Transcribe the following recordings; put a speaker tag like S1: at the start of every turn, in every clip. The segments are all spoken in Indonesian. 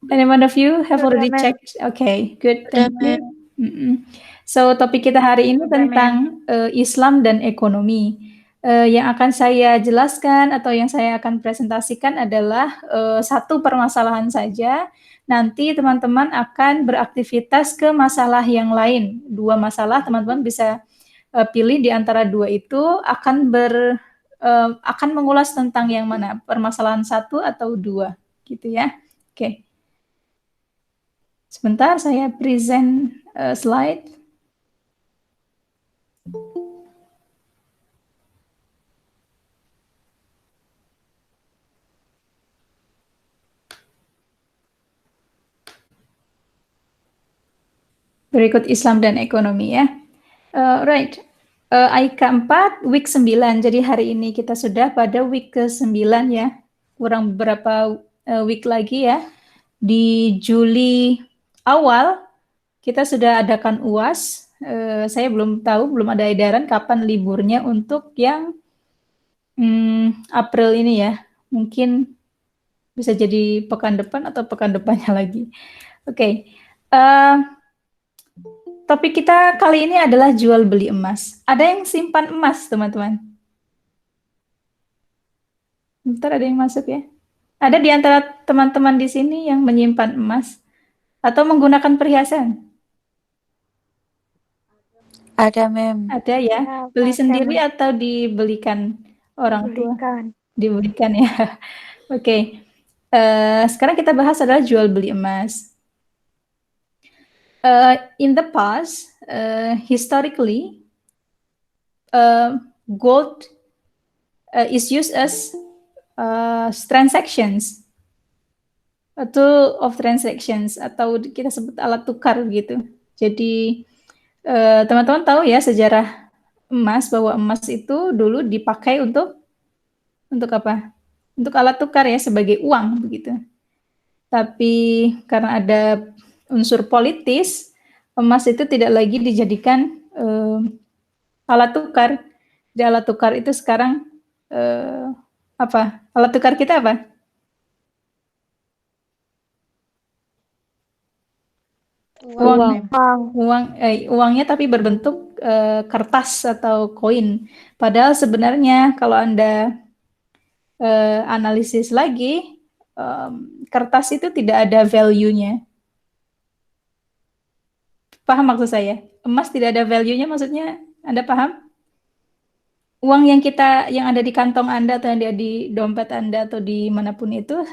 S1: Anyone of you have
S2: Sudah,
S1: already
S2: Ma'am.
S1: checked? Okay, good.
S3: Sudah,
S1: Thank you. So topik kita hari ini
S2: Sudah,
S1: tentang Islam dan ekonomi. Yang akan saya jelaskan atau yang saya akan presentasikan adalah satu permasalahan saja. Nanti teman-teman akan beraktivitas ke masalah yang lain. Dua masalah, teman-teman bisa pilih di antara dua itu akan mengulas tentang yang mana, permasalahan satu atau dua, gitu ya. Oke. Sebentar, saya present slide. Berikut Islam dan ekonomi ya. Right. AIK 4, week 9. Jadi hari ini kita sudah pada week ke-9 ya. Kurang beberapa week lagi ya. Di Juli awal kita sudah adakan UAS. Saya belum tahu, belum ada edaran kapan liburnya untuk yang April ini ya. Mungkin bisa jadi pekan depan atau pekan depannya lagi. Oke. Topik kita kali ini adalah jual beli emas. Ada yang simpan emas, teman-teman? Bentar, ada yang masuk ya. Ada di antara teman-teman di sini yang menyimpan emas atau menggunakan perhiasan?
S3: Ada, Ma'am.
S1: Ada ya.
S2: Ya,
S1: Beli
S2: pakai,
S1: sendiri
S2: Ma'am.
S1: atau dibelikan orang tua? Dibelikan ya. Oke. Sekarang kita bahas adalah jual beli emas. In the past, historically, gold is used as transactions, a tool of transactions, atau kita sebut alat tukar gitu. Jadi teman-teman tahu ya sejarah emas, bahwa emas itu dulu dipakai untuk apa? Untuk alat tukar ya, sebagai uang begitu. Tapi karena ada unsur politis, emas itu tidak lagi dijadikan alat tukar. Jadi alat tukar itu sekarang apa? Alat tukar kita apa?
S2: Uang.
S1: Uangnya tapi berbentuk kertas atau koin. Padahal sebenarnya kalau Anda analisis lagi, kertas itu tidak ada value-nya. Paham maksud saya? Emas tidak ada value-nya, maksudnya Anda paham? Uang yang ada di kantong Anda atau yang ada di dompet Anda atau di manapun itu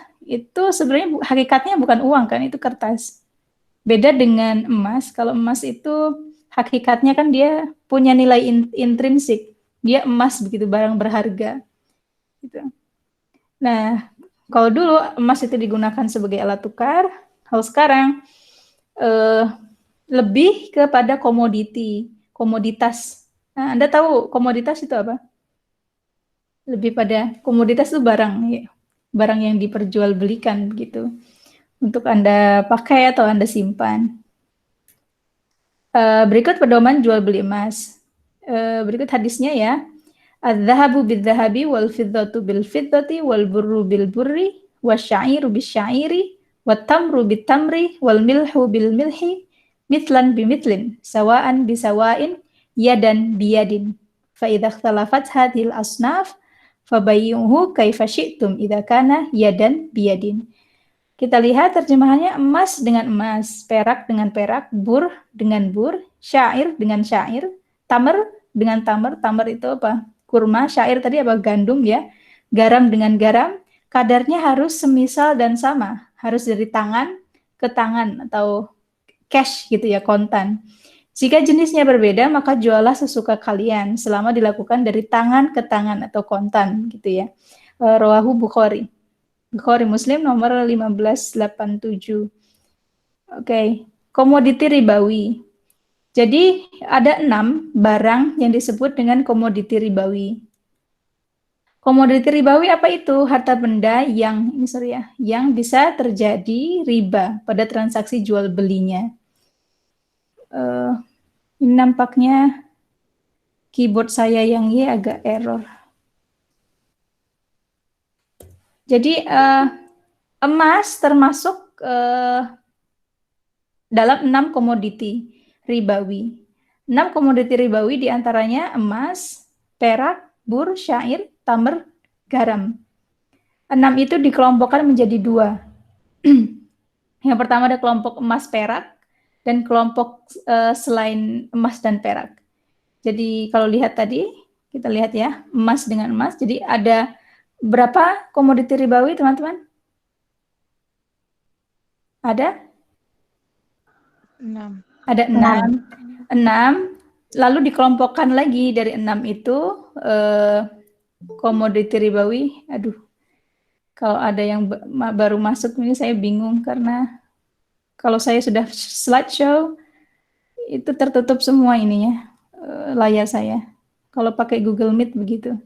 S1: sebenarnya hakikatnya bukan uang kan, itu kertas. Beda dengan emas, kalau emas itu hakikatnya kan dia punya nilai intrinsik, dia emas begitu, barang berharga. Gitu. Nah, kalau dulu emas itu digunakan sebagai alat tukar, kalau sekarang lebih kepada komoditas. Nah, Anda tahu komoditas itu apa? Lebih pada komoditas itu barang yang diperjualbelikan gitu, untuk Anda pakai atau Anda simpan. Berikut pedoman jual beli emas. Berikut hadisnya ya. Adz-dzahabu bidz-dzahabi wal fiddatu bil fiddati wal burru bil burri wasyairu bisyairi wat tamru bit tamri wal milhu bil milhi mitlan bimitlin sawaan bisawain yadan biyadin fa idza ikhtalafat hadhil asnaf fabayyuhu kaifa syi'tum idza kana yadan biyadin. Kita lihat terjemahannya: emas dengan emas, perak dengan perak, bur dengan bur, syair dengan syair, tamar dengan tamar. Tamar itu apa? Kurma. Syair tadi apa? Gandum ya. Garam dengan garam. Kadarnya harus semisal dan sama. Harus dari tangan ke tangan atau cash gitu ya, kontan. Jika jenisnya berbeda, maka jualah sesuka kalian selama dilakukan dari tangan ke tangan atau kontan gitu ya. Rawahu Bukhari. Bukhari Muslim nomor 1587. Oke, komoditi ribawi. Jadi ada 6 barang yang disebut dengan komoditi ribawi. Komoditi ribawi apa itu? Harta benda yang bisa terjadi riba pada transaksi jual belinya. Ini nampaknya keyboard saya yang agak error. Jadi emas termasuk dalam 6 komoditi ribawi. 6 komoditi ribawi diantaranya emas, perak, bur, syair, tamr, garam. 6 itu dikelompokkan menjadi 2. Yang pertama ada kelompok emas perak dan kelompok selain emas dan perak. Jadi kalau lihat tadi, kita lihat ya, emas dengan emas. Jadi ada berapa komoditi ribawi, teman-teman? Ada?
S2: 6.
S1: Ada 6. 6, lalu dikelompokkan lagi dari 6 itu komoditi ribawi. Aduh, kalau ada yang baru masuk ini saya bingung karena kalau saya sudah slideshow itu tertutup semua ininya, layar saya. Kalau pakai Google Meet begitu.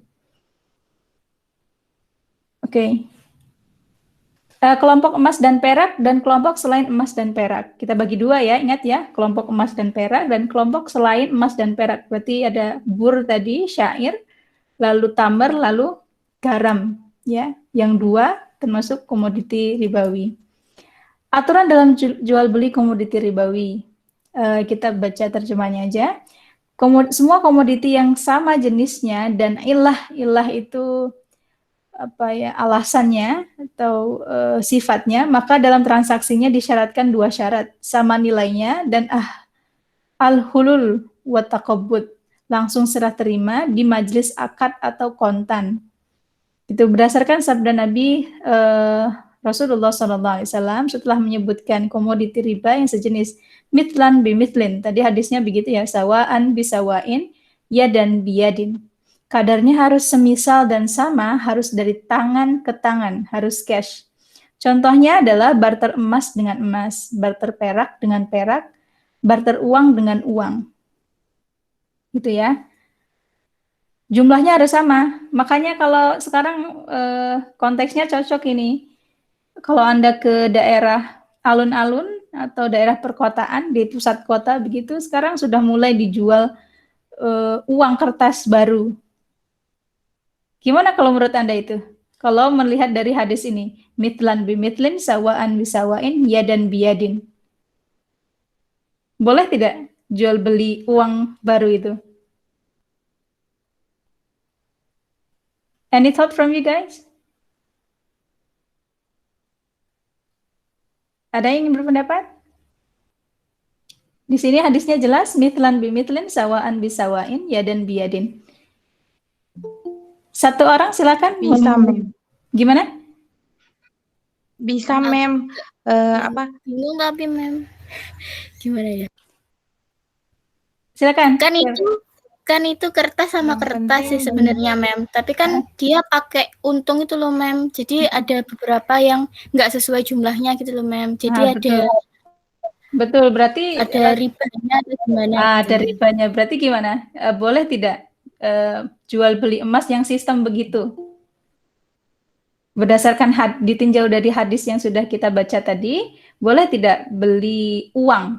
S1: Oke. Kelompok emas dan perak dan kelompok selain emas dan perak. Kita bagi 2 ya, ingat ya, kelompok emas dan perak dan kelompok selain emas dan perak. Berarti ada bur tadi, syair, lalu tamar, lalu garam, ya. Yang 2 termasuk komoditi ribawi. Aturan dalam jual beli komoditi ribawi. Kita baca terjemahnya aja. Semua komoditi yang sama jenisnya dan ilah itu apa ya, alasannya atau sifatnya, maka dalam transaksinya disyaratkan 2 syarat, sama nilainya dan al-hulul wa taqabbud, langsung serah terima di majelis akad atau kontan. Itu berdasarkan sabda Nabi Rasulullah SAW setelah menyebutkan komoditi riba yang sejenis mitlan bimitlin. Tadi hadisnya begitu ya, sawaan bisawain, yadan biyadin. Kadarnya harus semisal dan sama, harus dari tangan ke tangan, harus cash. Contohnya adalah barter emas dengan emas, barter perak dengan perak, barter uang dengan uang. Gitu ya. Jumlahnya harus sama. Makanya kalau sekarang konteksnya cocok ini. Kalau Anda ke daerah alun-alun atau daerah perkotaan di pusat kota begitu, sekarang sudah mulai dijual uang kertas baru. Gimana kalau menurut Anda itu? Kalau melihat dari hadis ini, mitlan bimitlin, sawaan bisawain, yadan biyadin. Boleh tidak jual beli uang baru itu? Any thought from you guys? Ada yang ingin berpendapat? Di sini hadisnya jelas, mitlan bimitlin, sawaan bisawain, yadan biyadin. Satu orang silakan.
S2: Bisa, Mem.
S1: Gimana?
S2: Bisa, Mem. Apa?
S4: Bingung tapi, Mem. Gimana ya?
S1: Silakan.
S4: Kan itu kertas sama
S2: Yang
S4: kertas sih
S2: penting
S4: sebenarnya, Mem. Tapi kan dia pakai untung itu loh, Mem. Jadi ada beberapa yang nggak sesuai jumlahnya gitu loh, Mem. Jadi
S1: betul, berarti
S4: ada ribanya atau gimana?
S1: Ada ribanya. Berarti gimana? Boleh tidak jual beli emas yang sistem begitu? Berdasarkan ditinjau dari hadis yang sudah kita baca tadi, boleh tidak beli uang?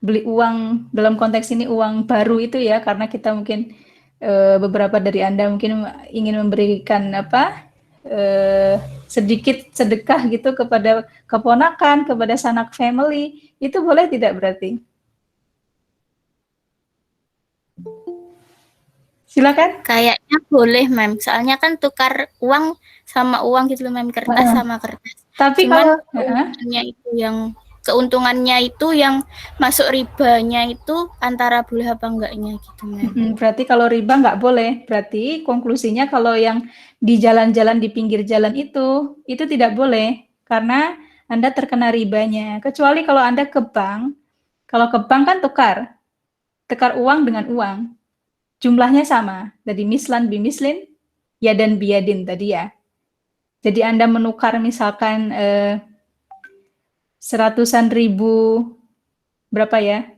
S1: Beli uang dalam konteks ini uang baru itu ya, karena kita mungkin beberapa dari Anda mungkin ingin memberikan sedikit sedekah gitu kepada keponakan, kepada sanak family, itu boleh tidak berarti? Silakan.
S4: Kayaknya boleh, Mem. Soalnya kan tukar uang sama uang gitu loh, Mem. Kertas sama kertas.
S1: Tapi
S4: cuman
S1: kalau
S4: keuntungannya itu yang masuk ribanya itu antara boleh apa enggaknya gitu, Mem.
S1: Berarti kalau riba nggak boleh. Berarti konklusinya kalau yang di jalan-jalan di pinggir jalan itu tidak boleh karena Anda terkena ribanya. Kecuali kalau Anda ke bank. Kalau ke bank kan tukar uang dengan uang. Jumlahnya sama. Jadi mislan bimislin, yadan biyadin tadi ya. Jadi Anda menukar misalkan 100-an ribu, berapa ya?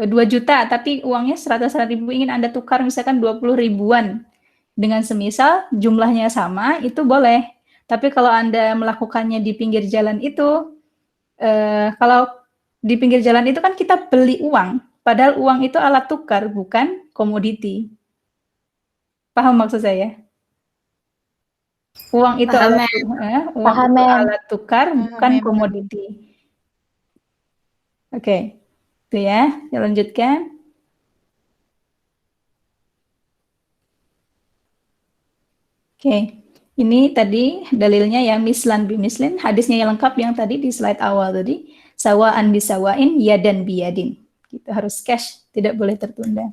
S1: 2 juta, tapi uangnya 100-an ribu ingin Anda tukar misalkan 20 ribuan. Dengan semisal jumlahnya sama, itu boleh. Tapi kalau Anda melakukannya di pinggir jalan itu, kalau di pinggir jalan itu kan kita beli uang. Padahal uang itu alat tukar, bukan komoditi. Paham maksud saya? Uang itu
S4: Paham,
S1: alat uang
S3: Paham,
S1: itu
S3: Mem.
S1: alat tukar, bukan
S2: Mem.
S1: komoditi. Oke, itu ya. Kita lanjutkan. Oke, ini tadi dalilnya ya mislan bimislin, hadisnya yang lengkap yang tadi di slide awal tadi, sawaan bisawain, yadan biyadin. Kita harus cash, tidak boleh tertunda.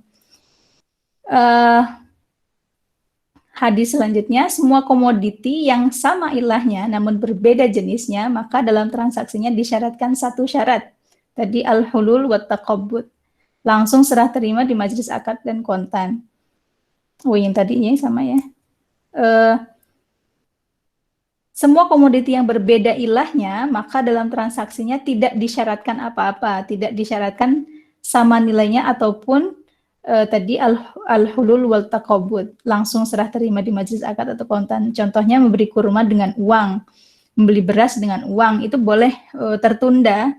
S1: Hadis selanjutnya, semua komoditi yang sama ilahnya namun berbeda jenisnya, maka dalam transaksinya disyaratkan satu syarat. Tadi al-hulul wa taqabbud. Langsung serah terima di majelis akad dan kontan. Oh, yang tadinya sama ya. Semua komoditi yang berbeda ilahnya, maka dalam transaksinya tidak disyaratkan apa-apa, tidak disyaratkan sama nilainya ataupun tadi al-hulul wal taqabbud, langsung serah terima di majelis akad atau kontan. Contohnya memberi kurma dengan uang, membeli beras dengan uang, itu boleh tertunda.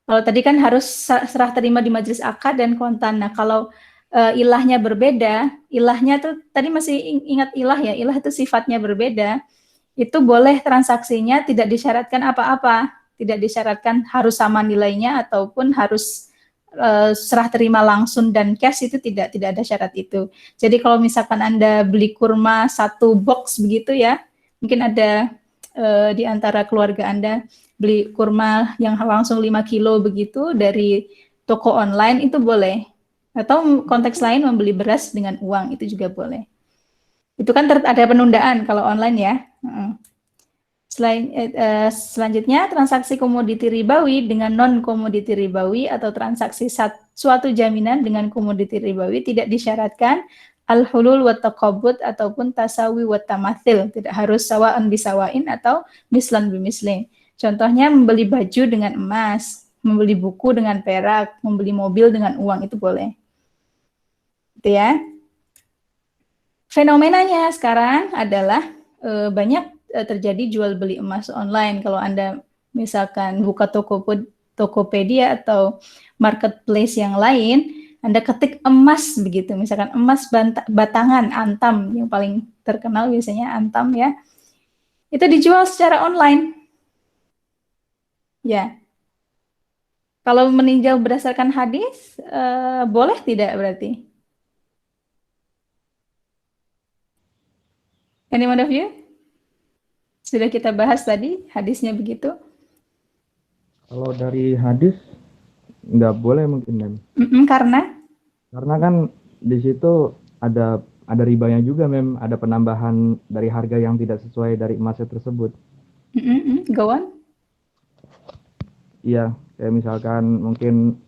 S1: Kalau tadi kan harus serah terima di majelis akad dan kontan. Nah, kalau ilahnya berbeda, ilahnya tuh tadi masih ingat ilah ya, ilah itu sifatnya berbeda. Itu boleh transaksinya tidak disyaratkan apa-apa, tidak disyaratkan harus sama nilainya ataupun harus serah terima langsung dan cash, itu tidak ada syarat itu. Jadi kalau misalkan Anda beli kurma 1 box begitu ya, mungkin ada di antara keluarga Anda beli kurma yang langsung 5 kilo begitu dari toko online, itu boleh. Atau konteks lain membeli beras dengan uang, itu juga boleh. Itu kan ada penundaan kalau online ya. Selanjutnya, transaksi komoditi ribawi dengan non-komoditi ribawi atau transaksi suatu jaminan dengan komoditi ribawi tidak disyaratkan al-hulul wa taqabbud ataupun tasawi wa tamathil, tidak harus sawaan bisawain atau mislan bimislin. Contohnya membeli baju dengan emas, membeli buku dengan perak, membeli mobil dengan uang, itu boleh. Itu ya. Fenomenanya sekarang adalah banyak terjadi jual beli emas online. Kalau Anda misalkan buka Tokopedia atau marketplace yang lain, Anda ketik emas begitu, misalkan emas batangan Antam, yang paling terkenal biasanya Antam ya, itu dijual secara online. Ya. Kalau meninjau berdasarkan hadis, boleh tidak berarti? Anyone of you? Sudah kita bahas tadi, hadisnya begitu.
S5: Kalau dari hadis, nggak boleh mungkin, Mem.
S1: Karena?
S5: Karena kan di situ ada ribanya juga, Mem. Ada penambahan dari harga yang tidak sesuai dari emasnya tersebut.
S1: Go on.
S5: Iya, kayak misalkan mungkin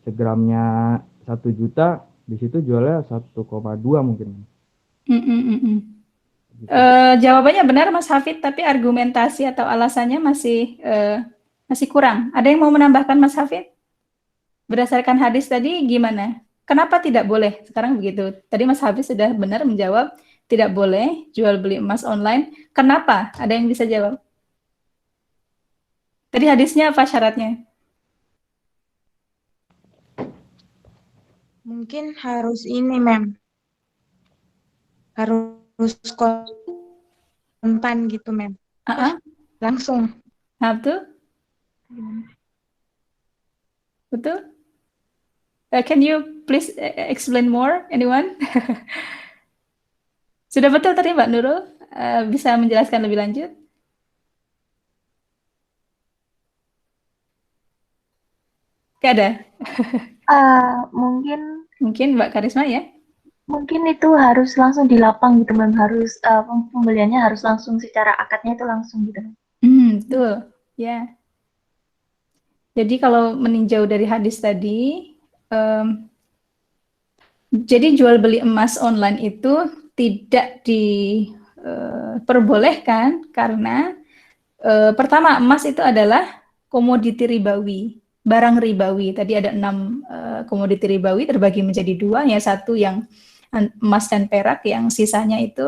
S5: segramnya 1 juta, di situ jualnya 1,2 mungkin.
S1: Jawabannya benar Mas Hafid, tapi argumentasi atau alasannya masih kurang. Ada yang mau menambahkan Mas Hafid? Berdasarkan hadis tadi gimana? Kenapa tidak boleh? Sekarang begitu. Tadi Mas Hafid sudah benar menjawab tidak boleh jual beli emas online. Kenapa? Ada yang bisa jawab? Tadi hadisnya apa syaratnya?
S2: Mungkin harus ini, Mem. Harus kontan gitu, Mem. Langsung.
S1: Nah, betul? Can you please explain more, anyone? Sudah betul tadi Mbak Nurul? Bisa menjelaskan lebih lanjut? Gak ada? Mungkin Mbak Karisma ya?
S3: Mungkin itu harus langsung di lapang gitu, Mem. Harus pembeliannya harus langsung secara akadnya itu langsung gitu.
S1: Betul, ya. Jadi kalau meninjau dari hadis tadi, jadi jual beli emas online itu tidak diperbolehkan karena pertama, emas itu adalah komoditi ribawi, barang ribawi. Tadi ada 6 komoditi ribawi terbagi menjadi 2, ya satu yang emas dan perak, yang sisanya itu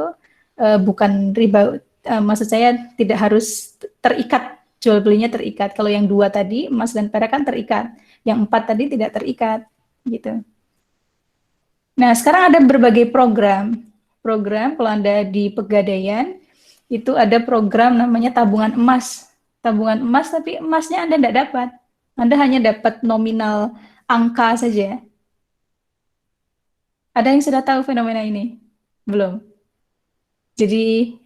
S1: bukan riba. Maksud saya tidak harus terikat, jual belinya terikat. Kalau yang 2 tadi emas dan perak kan terikat, yang 4 tadi tidak terikat, gitu. Nah sekarang ada berbagai program kalau Anda di Pegadaian itu ada program namanya tabungan emas. Tabungan emas, tapi emasnya Anda tidak dapat. Anda hanya dapat nominal angka saja. Ada yang sudah tahu fenomena ini? Belum. Jadi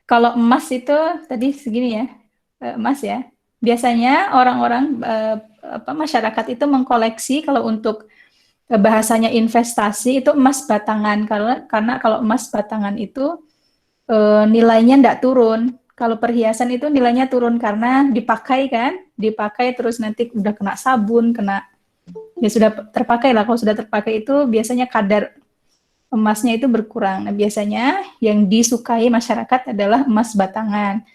S1: kalau emas itu tadi segini ya, emas ya. Biasanya orang-orang masyarakat itu mengkoleksi kalau untuk bahasanya investasi itu emas batangan, karena kalau emas batangan itu nilainya tidak turun. Kalau perhiasan itu nilainya turun karena dipakai kan, dipakai terus nanti udah kena sabun, kena ya sudah terpakai lah. Kalau sudah terpakai itu biasanya kadar emasnya itu berkurang. Nah, biasanya yang disukai masyarakat adalah emas batangan.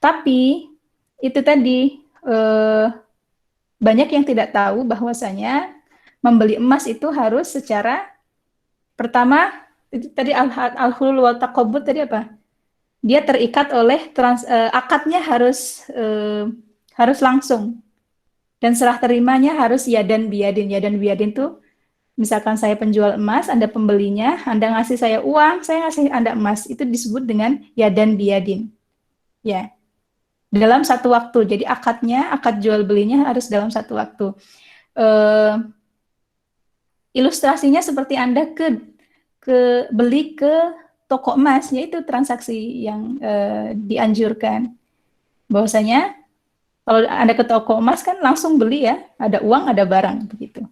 S1: Tapi itu tadi banyak yang tidak tahu bahwasanya membeli emas itu harus secara pertama itu tadi al-hulul wal taqabbud tadi apa? Dia terikat oleh akadnya harus langsung dan serah terimanya harus yadan biyadin. Yadan biyadin tuh misalkan saya penjual emas, Anda pembelinya, Anda ngasih saya uang, saya ngasih Anda emas, itu disebut dengan yadan biyadin. Ya. Dalam satu waktu. Jadi akadnya, akad jual belinya harus dalam satu waktu. Ilustrasinya seperti Anda beli ke toko emas, yaitu transaksi yang dianjurkan. Bahwasanya kalau Anda ke toko emas kan langsung beli ya, ada uang, ada barang begitu.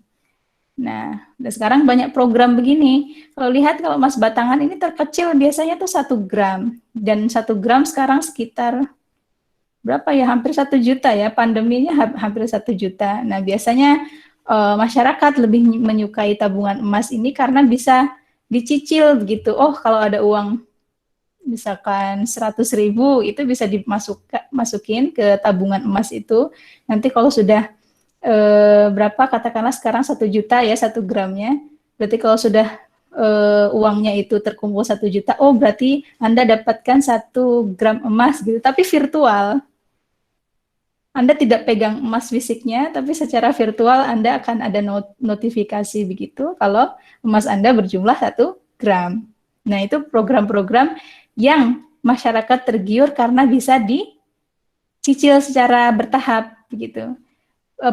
S1: Nah, dan sekarang banyak program begini. Kalau lihat kalau emas batangan ini terkecil biasanya tuh 1 gram. Dan 1 gram sekarang sekitar berapa ya? Hampir 1 juta ya. Pandeminya hampir 1 juta. Nah, biasanya masyarakat lebih menyukai tabungan emas ini karena bisa dicicil begitu. Oh, kalau ada uang misalkan 100.000 itu bisa dimasukin ke tabungan emas itu. Nanti kalau sudah berapa katakanlah sekarang 1 juta ya 1 gramnya, berarti kalau sudah uangnya itu terkumpul 1 juta, oh berarti Anda dapatkan 1 gram emas gitu, tapi virtual. Anda tidak pegang emas fisiknya, tapi secara virtual Anda akan ada notifikasi begitu kalau emas Anda berjumlah 1 gram. Nah, itu program-program yang masyarakat tergiur karena bisa dicicil secara bertahap begitu.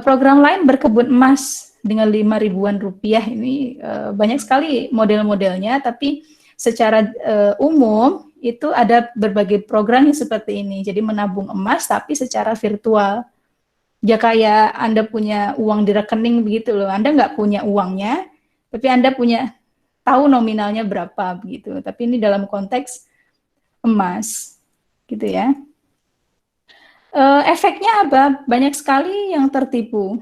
S1: Program lain berkebun emas dengan 5.000-an rupiah ini banyak sekali model-modelnya, tapi secara umum itu ada berbagai program yang seperti ini. Jadi menabung emas tapi secara virtual. Ya kayak Anda punya uang di rekening begitu loh. Anda nggak punya uangnya, tapi Anda tahu nominalnya berapa begitu. Tapi ini dalam konteks emas, gitu ya. Efeknya apa? Banyak sekali yang tertipu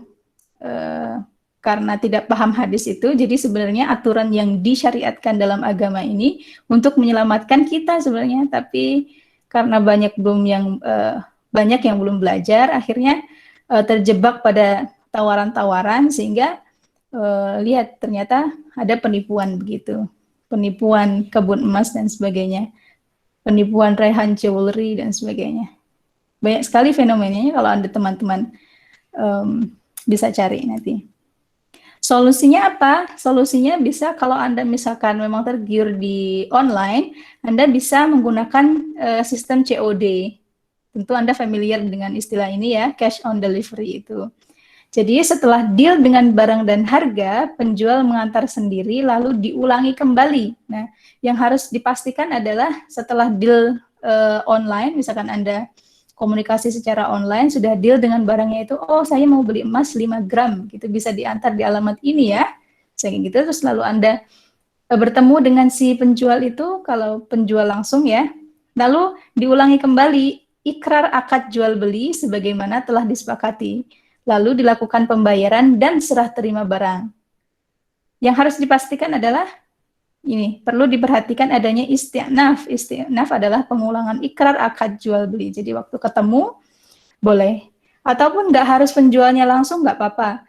S1: karena tidak paham hadis itu. Jadi sebenarnya aturan yang disyariatkan dalam agama ini untuk menyelamatkan kita sebenarnya, tapi karena banyak yang belum belajar, akhirnya terjebak pada tawaran-tawaran sehingga lihat ternyata ada penipuan begitu, penipuan kebun emas dan sebagainya, penipuan Rehan Jewelry dan sebagainya. Banyak sekali fenomenanya kalau Anda teman-teman bisa cari nanti. Solusinya apa? Solusinya bisa kalau Anda misalkan memang tergiur di online, Anda bisa menggunakan sistem COD. Tentu Anda familiar dengan istilah ini ya, cash on delivery itu. Jadi setelah deal dengan barang dan harga, penjual mengantar sendiri lalu diulangi kembali. Nah, yang harus dipastikan adalah setelah deal online, misalkan Anda komunikasi secara online, sudah deal dengan barangnya itu, oh saya mau beli emas 5 gram, gitu bisa diantar di alamat ini ya, kayak gitu, terus lalu Anda bertemu dengan si penjual itu, kalau penjual langsung ya, lalu diulangi kembali ikrar akad jual beli sebagaimana telah disepakati, lalu dilakukan pembayaran dan serah terima barang. Yang harus dipastikan adalah ini, perlu diperhatikan adanya isti'naf. Isti'naf adalah pengulangan ikrar akad jual beli. Jadi waktu ketemu boleh. Ataupun nggak harus penjualnya langsung, nggak apa-apa.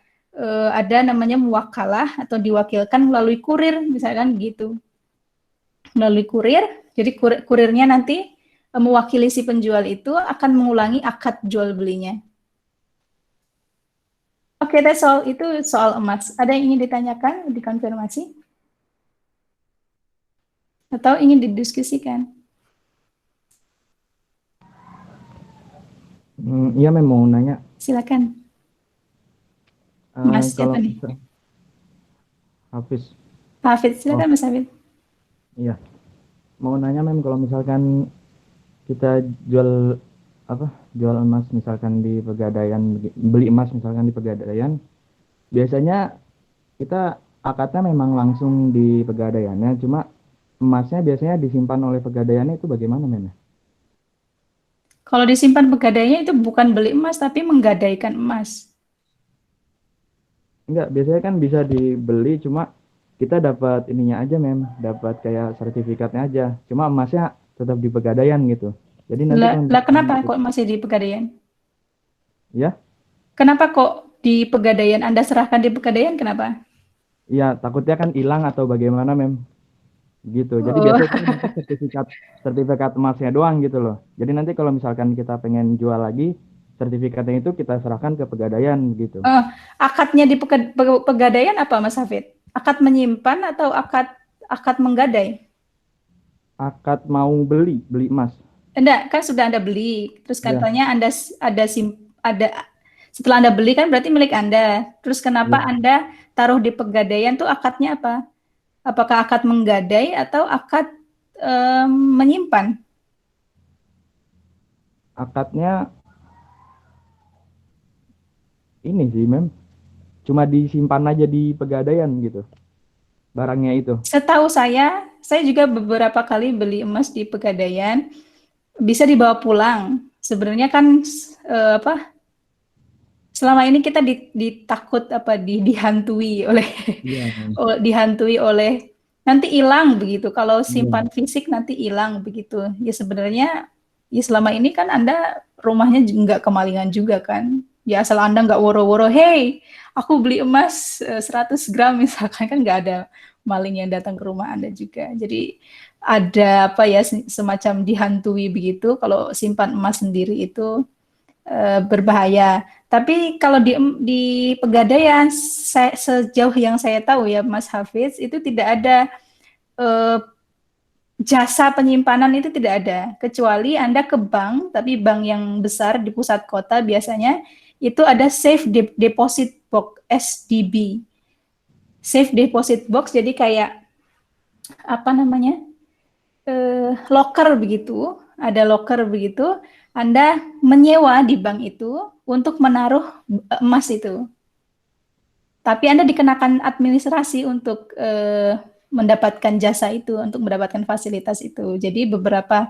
S1: Ada namanya muwakalah atau diwakilkan melalui kurir, misalkan gitu. Melalui kurir, jadi kurirnya nanti mewakili si penjual itu akan mengulangi akad jual belinya. Oke, that's all. Itu soal emas. Ada yang ingin ditanyakan, dikonfirmasi? Atau ingin didiskusikan?
S5: Iya Mem, mau nanya.
S1: Silakan. Mas
S5: Kalau
S1: siapa nih?
S5: Hafiz.
S1: Hafid, silakan Mas Hafid.
S5: Iya. Mau nanya Mem, kalau misalkan kita jual emas misalkan di Pegadaian, beli emas misalkan di Pegadaian, biasanya kita akadnya memang langsung di Pegadaiannya, cuma emasnya biasanya disimpan oleh Pegadaiannya, itu bagaimana Mem?
S1: Kalau disimpan pegadaiannya itu bukan beli emas, tapi menggadaikan emas.
S5: Enggak, biasanya kan bisa dibeli, cuma kita dapat ininya aja Mem, dapat kayak sertifikatnya aja, cuma emasnya tetap di Pegadaian gitu. Jadi nanti kalau
S1: Lah kenapa
S5: misalkan
S1: kok masih di pegadaian?
S5: ya,
S1: Kenapa kok di pegadaian? Anda serahkan di pegadaian, kenapa?
S5: ya takutnya kan hilang atau bagaimana Mem, gitu. Jadi
S1: Oh,
S5: biasanya kita dapat sertifikat emasnya doang gitu loh. Jadi nanti kalau misalkan kita pengen jual lagi, sertifikatnya itu kita serahkan ke Pegadaian gitu.
S1: akadnya di pegadaian apa, Mas Hafid? Akad menyimpan atau akad menggadai?
S5: Akad mau beli emas.
S1: Enggak, kan sudah Anda beli. Terus
S5: Ya,
S1: katanya ada setelah Anda beli kan berarti milik Anda. Terus kenapa
S5: ya.
S1: Anda taruh di pegadaian tuh akadnya apa? Apakah akad menggadai atau akad menyimpan?
S5: Akadnya ini sih Mem, cuma disimpan aja di Pegadaian gitu, barangnya itu.
S1: Setahu saya juga beberapa kali beli emas di pegadaian, bisa dibawa pulang. Sebenarnya kan selama ini kita ditakut dihantui oleh
S5: Iya Mem.
S1: dihantui oleh nanti hilang begitu. Kalau
S5: Iya.
S1: simpan fisik nanti hilang begitu. Ya sebenarnya ya selama ini kan Anda rumahnya nggak kemalingan juga kan. Ya asal Anda nggak woro-woro, hey, aku beli emas 100 gram misalkan, kan nggak ada maling yang datang ke rumah Anda juga. Jadi ada semacam dihantui begitu kalau simpan emas sendiri itu berbahaya. Tapi kalau di Pegadaian, sejauh yang saya tahu ya Mas Hafiz, itu tidak ada jasa penyimpanan, itu tidak ada. Kecuali Anda ke bank, tapi bank yang besar di pusat kota biasanya, itu ada safe deposit box, SDB. Safe deposit box, jadi kayak locker begitu, ada locker begitu, Anda menyewa di bank itu untuk menaruh emas itu. Tapi Anda dikenakan administrasi untuk mendapatkan jasa itu, untuk mendapatkan fasilitas itu. Jadi beberapa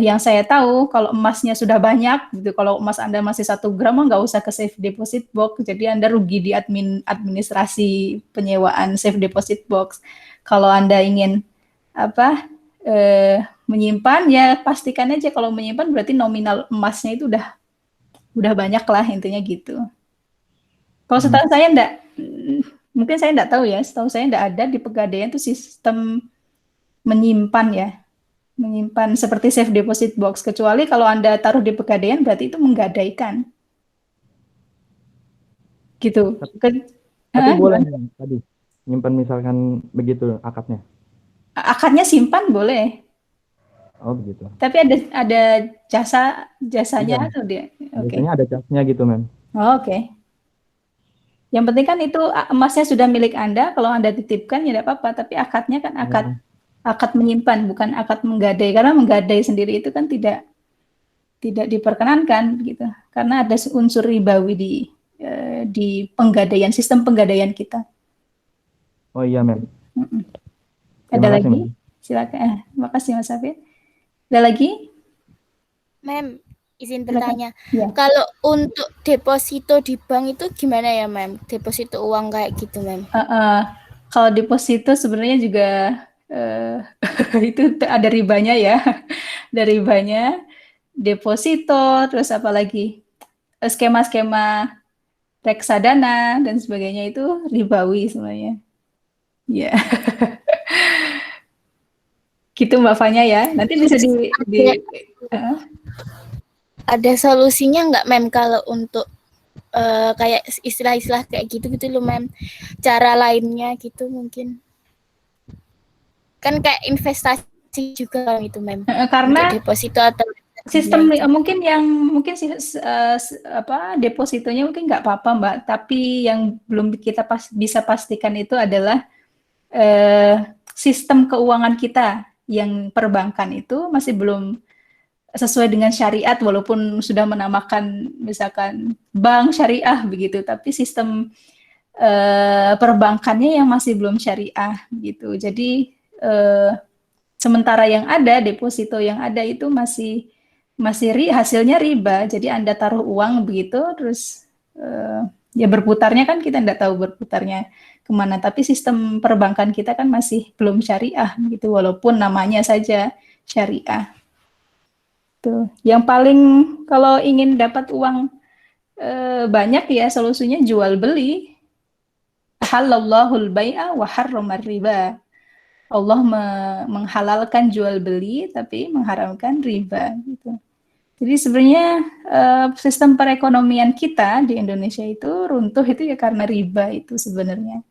S1: yang saya tahu, kalau emasnya sudah banyak, gitu, kalau emas Anda masih 1 gram, nggak usah ke safe deposit box, jadi Anda rugi di administrasi penyewaan safe deposit box. Kalau Anda ingin menyimpan, ya pastikan aja kalau menyimpan berarti nominal emasnya itu udah banyak lah, intinya gitu. Kalau setahu saya mungkin saya enggak tahu ya, setahu saya enggak ada di Pegadaian itu sistem menyimpan ya, menyimpan seperti safe deposit box, kecuali kalau Anda taruh di Pegadaian berarti itu menggadaikan. Gitu.
S5: Tapi boleh tadi nyimpan misalkan begitu akadnya.
S1: Akadnya simpan boleh.
S5: Oh begitu.
S1: Tapi ada jasanya
S5: Iya.
S1: atau dia? Oke.
S5: Biasanya ada casnya gitu Mem.
S1: Oh, oke. Yang penting kan itu emasnya sudah milik Anda, kalau Anda titipkan ya tidak apa-apa, tapi akadnya kan akad menyimpan, bukan akad menggadai, karena menggadai sendiri itu kan tidak diperkenankan gitu, karena ada unsur ribawi di penggadaian, sistem penggadaian kita.
S5: Oh iya Mem.
S1: Ada lagi? Silakan. Makasih Mas Hafid. Ada lagi?
S4: Mem, izin bertanya.
S1: Ya.
S4: Kalau untuk deposito di bank itu gimana ya, Mem? Deposito uang kayak gitu, Mem?
S1: Kalau deposito sebenarnya juga itu ada ribanya ya. Ada ribanya. Deposito, terus apalagi skema-skema reksadana dan sebagainya itu ribawi sebenarnya. Ya. Gitu Mbak Fanya ya. Nanti bisa
S4: ada solusinya nggak, Mem, kalau untuk kayak istilah-istilah kayak gitu loh, Mem? Cara lainnya gitu mungkin. Kan kayak investasi juga gitu, Mem.
S1: Karena
S4: untuk deposito atau
S1: Sistem
S4: Iya,
S1: mungkin yang depositonya mungkin nggak apa-apa Mbak, tapi yang belum kita bisa pastikan itu adalah sistem keuangan kita yang perbankan itu masih belum sesuai dengan syariat, walaupun sudah menamakan misalkan bank syariah begitu, tapi sistem perbankannya yang masih belum syariah gitu. Jadi sementara yang ada, deposito yang ada itu masih hasilnya riba. Jadi Anda taruh uang begitu, terus ya berputarnya kan kita tidak tahu berputarnya kemana. Tapi sistem perbankan kita kan masih belum syariah gitu, walaupun namanya saja syariah. Tuh. Yang paling kalau ingin dapat uang banyak ya solusinya jual beli. Halallahul bai'a wa harramar riba. Allah menghalalkan jual beli tapi mengharamkan riba gitu. Jadi sebenarnya sistem perekonomian kita di Indonesia itu runtuh itu ya karena riba itu sebenarnya.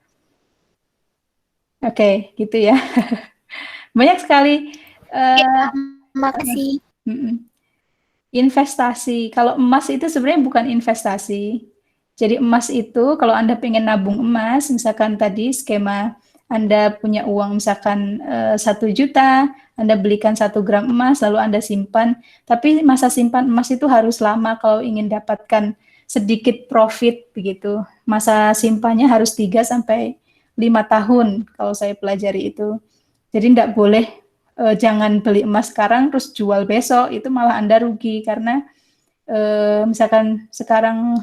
S1: Oke, gitu ya. Banyak sekali
S4: makasih.
S1: Investasi. Kalau emas itu sebenarnya bukan investasi. Jadi emas itu kalau Anda pengen nabung emas, misalkan tadi skema Anda punya uang misalkan 1 juta, Anda belikan 1 gram emas, lalu Anda simpan. Tapi masa simpan emas itu harus lama kalau ingin dapatkan sedikit profit begitu. Masa simpannya harus 3 sampai 5 tahun kalau saya pelajari itu. Jadi tidak boleh jangan beli emas sekarang terus jual besok, itu malah Anda rugi karena misalkan sekarang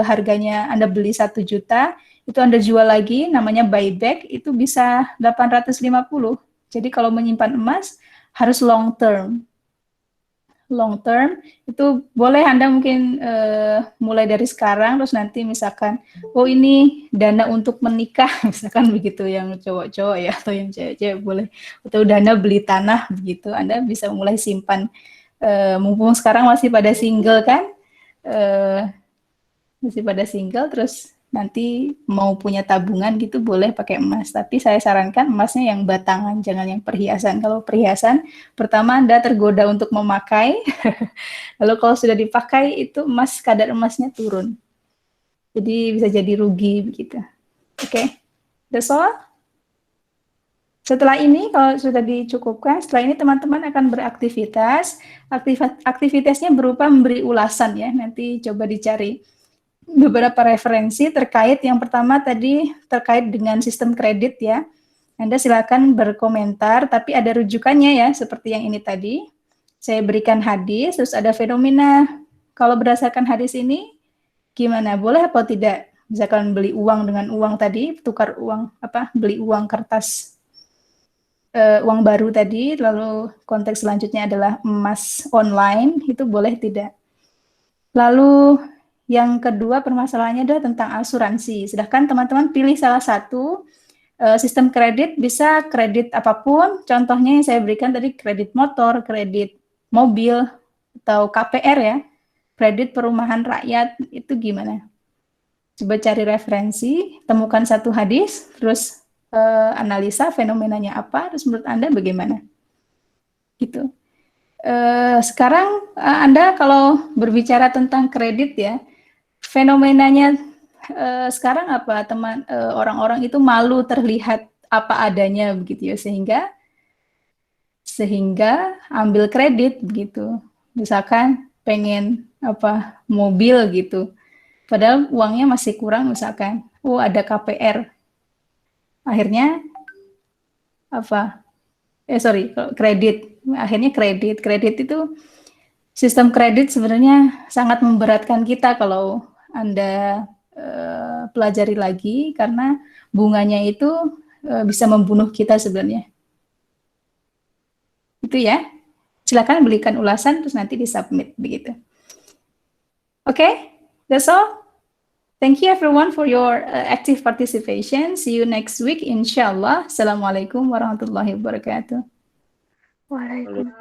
S1: harganya Anda beli 1 juta, itu Anda jual lagi, namanya buyback, itu bisa 850. Jadi kalau menyimpan emas, harus long term. Long term, itu boleh Anda mungkin mulai dari sekarang, terus nanti misalkan, oh ini dana untuk menikah, misalkan begitu, yang cowok-cowok ya, atau yang cewek-cewek boleh, atau dana beli tanah, begitu, Anda bisa mulai simpan, mumpung sekarang masih pada single kan, masih pada single, terus nanti mau punya tabungan gitu boleh pakai emas. Tapi saya sarankan emasnya yang batangan, jangan yang perhiasan. Kalau perhiasan, pertama Anda tergoda untuk memakai, lalu kalau sudah dipakai itu kadar emasnya turun. Jadi bisa jadi rugi begitu. Oke, that's all. Setelah ini kalau sudah dicukupkan, setelah ini teman-teman akan beraktivitas. Aktivitasnya berupa memberi ulasan ya. Nanti coba dicari beberapa referensi terkait, yang pertama tadi terkait dengan sistem kredit ya. Anda silakan berkomentar, tapi ada rujukannya ya, seperti yang ini tadi. Saya berikan hadis, terus ada fenomena. Kalau berdasarkan hadis ini, gimana? Boleh atau tidak? Misalkan beli uang dengan uang tadi, tukar uang, beli uang kertas, uang baru tadi, lalu konteks selanjutnya adalah emas online, itu boleh tidak? Lalu yang kedua permasalahannya adalah tentang asuransi. Sedangkan teman-teman pilih salah satu sistem kredit, bisa kredit apapun. Contohnya yang saya berikan tadi kredit motor, kredit mobil, atau KPR ya, kredit perumahan rakyat, itu gimana? Coba cari referensi, temukan satu hadis, terus analisa fenomenanya apa, terus menurut Anda bagaimana? Gitu. Sekarang Anda kalau berbicara tentang kredit ya, fenomenanya sekarang apa teman, orang-orang itu malu terlihat apa adanya begitu ya, sehingga ambil kredit begitu. Misalkan pengen mobil gitu, padahal uangnya masih kurang, misalkan ada KPR, akhirnya kredit, akhirnya kredit itu, sistem kredit sebenarnya sangat memberatkan kita kalau Anda pelajari lagi, karena bunganya itu bisa membunuh kita sebenarnya. Itu ya. Silakan berikan ulasan, terus nanti disubmit begitu. Oke, that's all. Thank you everyone for your active participation. See you next week, inshallah. Assalamualaikum warahmatullahi wabarakatuh.
S3: Waalaikumsalam.